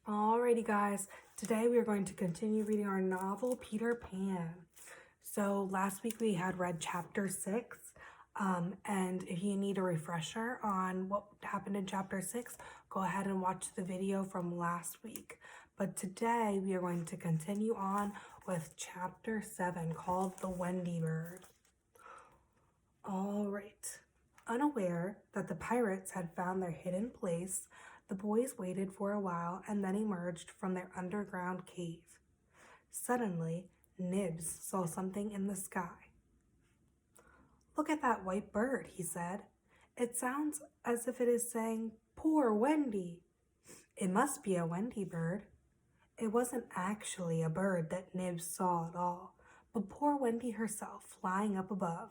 Alrighty guys, today we are going to continue reading our novel Peter Pan. So last week we had read chapter 6, and if you need a refresher on what happened in chapter 6, go ahead and watch the video from last week. But today we are going to continue on with chapter 7 called The Wendy Bird. Alright, unaware that the pirates had found their hidden place, the boys waited for a while and then emerged from their underground cave. Suddenly, Nibs saw something in the sky. "Look at that white bird," he said. "It sounds as if it is saying, 'Poor Wendy.' It must be a Wendy bird." It wasn't actually a bird that Nibs saw at all, but poor Wendy herself flying up above.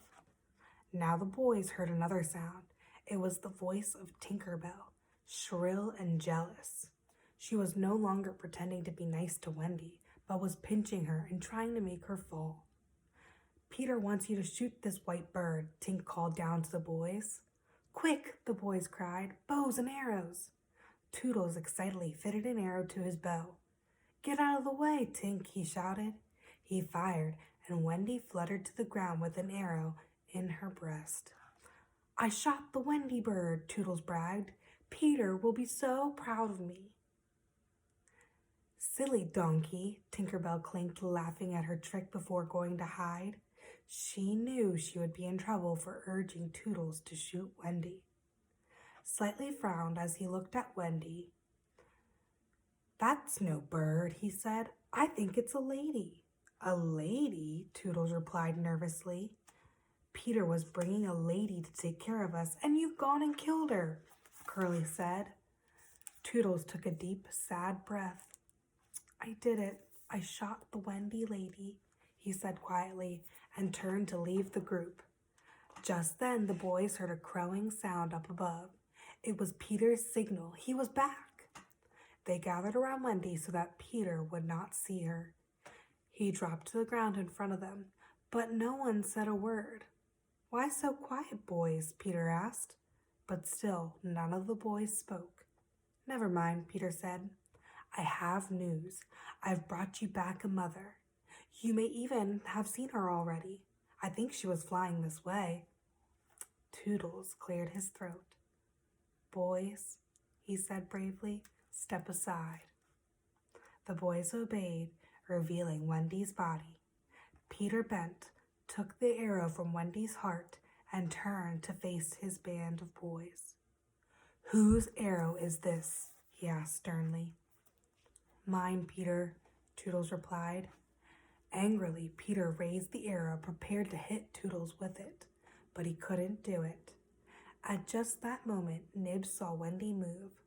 Now the boys heard another sound. It was the voice of Tinker Bell, shrill and jealous. She was no longer pretending to be nice to Wendy, but was pinching her and trying to make her fall. "Peter wants you to shoot this white bird," Tink called down to the boys. "Quick," the boys cried, "bows and arrows." Toodles excitedly fitted an arrow to his bow. "Get out of the way, Tink," he shouted. He fired, and Wendy fluttered to the ground with an arrow in her breast. "I shot the Wendy bird," Toodles bragged. "Peter will be so proud of me." "Silly donkey," Tinker Bell clinked, laughing at her trick before going to hide. She knew she would be in trouble for urging Toodles to shoot Wendy. Slightly frowned as he looked at Wendy. "That's no bird," he said. "I think it's a lady." "A lady?" Toodles replied nervously. "Peter was bringing a lady to take care of us, and you've gone and killed her," Curly said. Toodles took a deep, sad breath. "I did it. I shot the Wendy lady," he said quietly, and turned to leave the group. Just then the boys heard a crowing sound up above. It was Peter's signal. He was back. They gathered around Wendy so that Peter would not see her. He dropped to the ground in front of them, but no one said a word. "Why so quiet, boys?" Peter asked. But still none of the boys spoke. "Never mind," Peter said. "I have news. I've brought you back a mother. You may even have seen her already. I think she was flying this way." Toodles cleared his throat. "Boys," he said bravely, "step aside." The boys obeyed, revealing Wendy's body. Peter bent, took the arrow from Wendy's heart, and turned to face his band of boys. "Whose arrow is this?" he asked sternly. "Mine, Peter," Toodles replied. Angrily, Peter raised the arrow, prepared to hit Toodles with it, but he couldn't do it. At just that moment, Nibs saw Wendy move.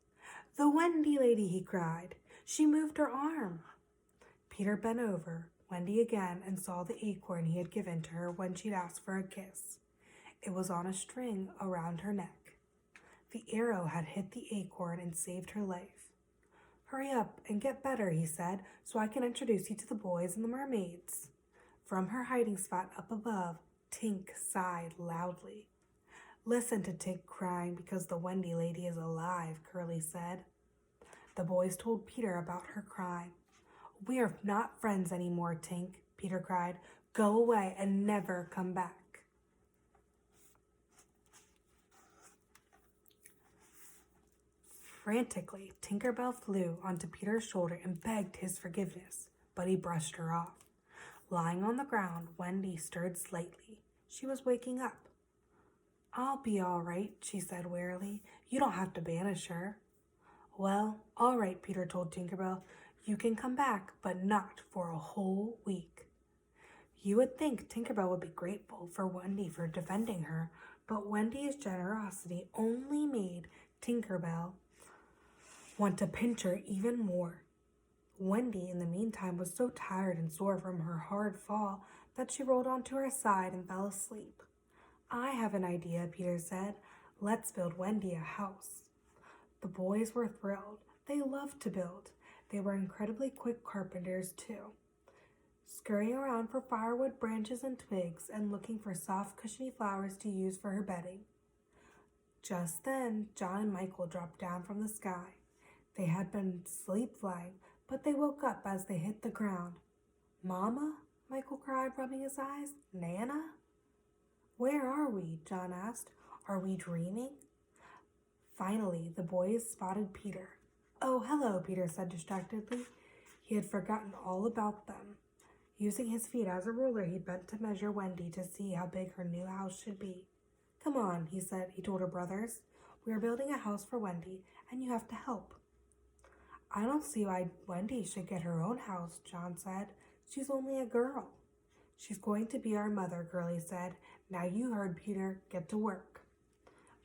"The Wendy lady!" he cried. "She moved her arm." Peter bent over Wendy again and saw the acorn he had given to her when she'd asked for a kiss. It was on a string around her neck. The arrow had hit the acorn and saved her life. "Hurry up and get better," he said, "so I can introduce you to the boys and the mermaids." From her hiding spot up above, Tink sighed loudly. "Listen to Tink crying because the Wendy lady is alive," Curly said. The boys told Peter about her crime. "We are not friends anymore, Tink," Peter cried. "Go away and never come back." Frantically, Tinker Bell flew onto Peter's shoulder and begged his forgiveness, but he brushed her off. Lying on the ground, Wendy stirred slightly. She was waking up. "I'll be all right," she said wearily. "You don't have to banish her." "Well, all right," Peter told Tinker Bell. "You can come back, but not for a whole week." You would think Tinker Bell would be grateful for Wendy for defending her, but Wendy's generosity only made Tinker Bell want to pinch her even more. Wendy, in the meantime, was so tired and sore from her hard fall that she rolled onto her side and fell asleep. "I have an idea," Peter said. "Let's build Wendy a house." The boys were thrilled. They loved to build. They were incredibly quick carpenters, too. Scurrying around for firewood, branches, and twigs, and looking for soft, cushiony flowers to use for her bedding. Just then, John and Michael dropped down from the sky. They had been sleep-flying, but they woke up as they hit the ground. Mama? Michael cried, rubbing his eyes. Nana? Where are we? John asked. Are we dreaming? Finally, the boys spotted Peter. Oh, hello, Peter said distractedly. He had forgotten all about them. Using his feet as a ruler, he bent to measure Wendy to see how big her new house should be. Come on, he said. He told her brothers. We are building a house for Wendy, and you have to help. I don't see why Wendy should get her own house, John said. She's only a girl. She's going to be our mother, Girlie said. Now you heard, Peter. Get to work.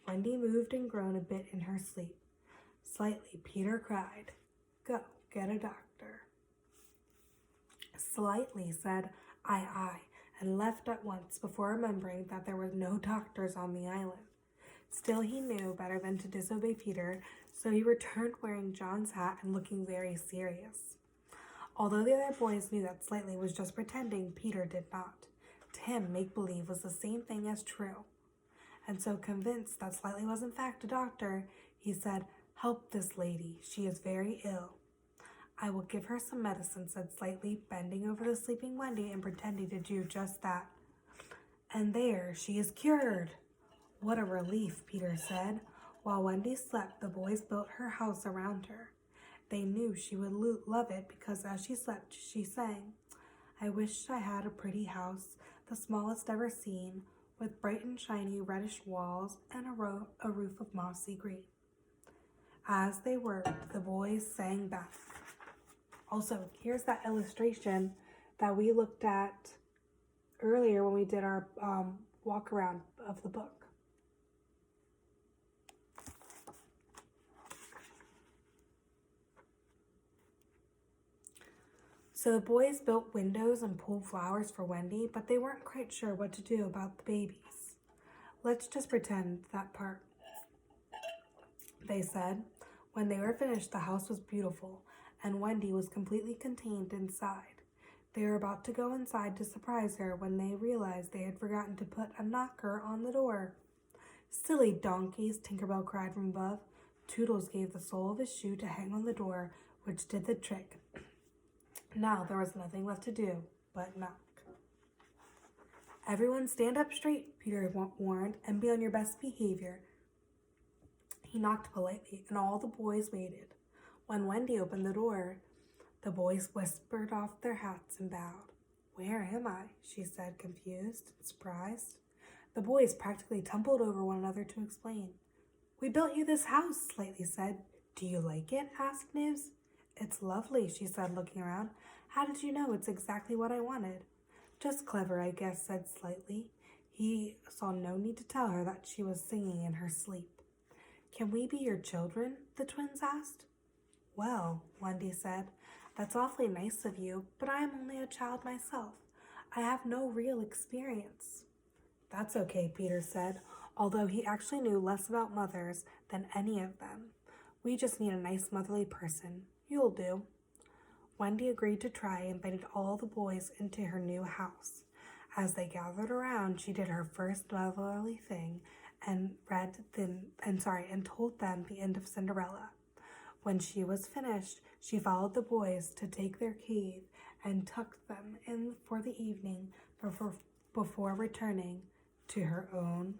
Wendy moved and groaned a bit in her sleep. Slightly, Peter cried, Go, get a doctor. Slightly said, Aye, and left at once before remembering that there were no doctors on the island. Still, he knew better than to disobey Peter, so he returned wearing John's hat and looking very serious. Although the other boys knew that Slightly was just pretending, Peter did not. To him, make-believe was the same thing as true. And so convinced that Slightly was in fact a doctor, he said, Help this lady. She is very ill. I will give her some medicine, said Slightly, bending over the sleeping Wendy and pretending to do just that. And there, she is cured. What a relief, Peter said. While Wendy slept, the boys built her house around her. They knew she would love it because as she slept, she sang, I wish I had a pretty house, the smallest ever seen, with bright and shiny reddish walls and a roof of mossy green. As they worked, the boys sang back. Also, here's that illustration that we looked at earlier when we did our walk around of the book. So the boys built windows and pulled flowers for Wendy, but they weren't quite sure what to do about the babies. Let's just pretend that part, they said. When they were finished, the house was beautiful, and Wendy was completely contained inside. They were about to go inside to surprise her when they realized they had forgotten to put a knocker on the door. Silly donkeys, Tinkerbell cried from above. Toodles gave the sole of his shoe to hang on the door, which did the trick. Now there was nothing left to do but knock. Everyone stand up straight, Peter warned, and be on your best behavior. He knocked politely, and all the boys waited. When Wendy opened the door, the boys whispered off their hats and bowed. Where am I? She said, confused and surprised. The boys practically tumbled over one another to explain. We built you this house, Slightly said. Do you like it? Asked Nibs. It's lovely, she said, looking around. How did you know it's exactly what I wanted? Just clever, I guess, said Slightly. He saw no need to tell her that she was singing in her sleep. Can we be your children? The twins asked. Well, Wendy said, that's awfully nice of you, but I am only a child myself. I have no real experience. That's okay, Peter said, although he actually knew less about mothers than any of them. We just need a nice motherly person. You'll do. Wendy agreed to try and invited all the boys into her new house. As they gathered around, she did her first motherly thing and told them the end of Cinderella. When she was finished, she followed the boys to take their cave and tucked them in for the evening before returning to her own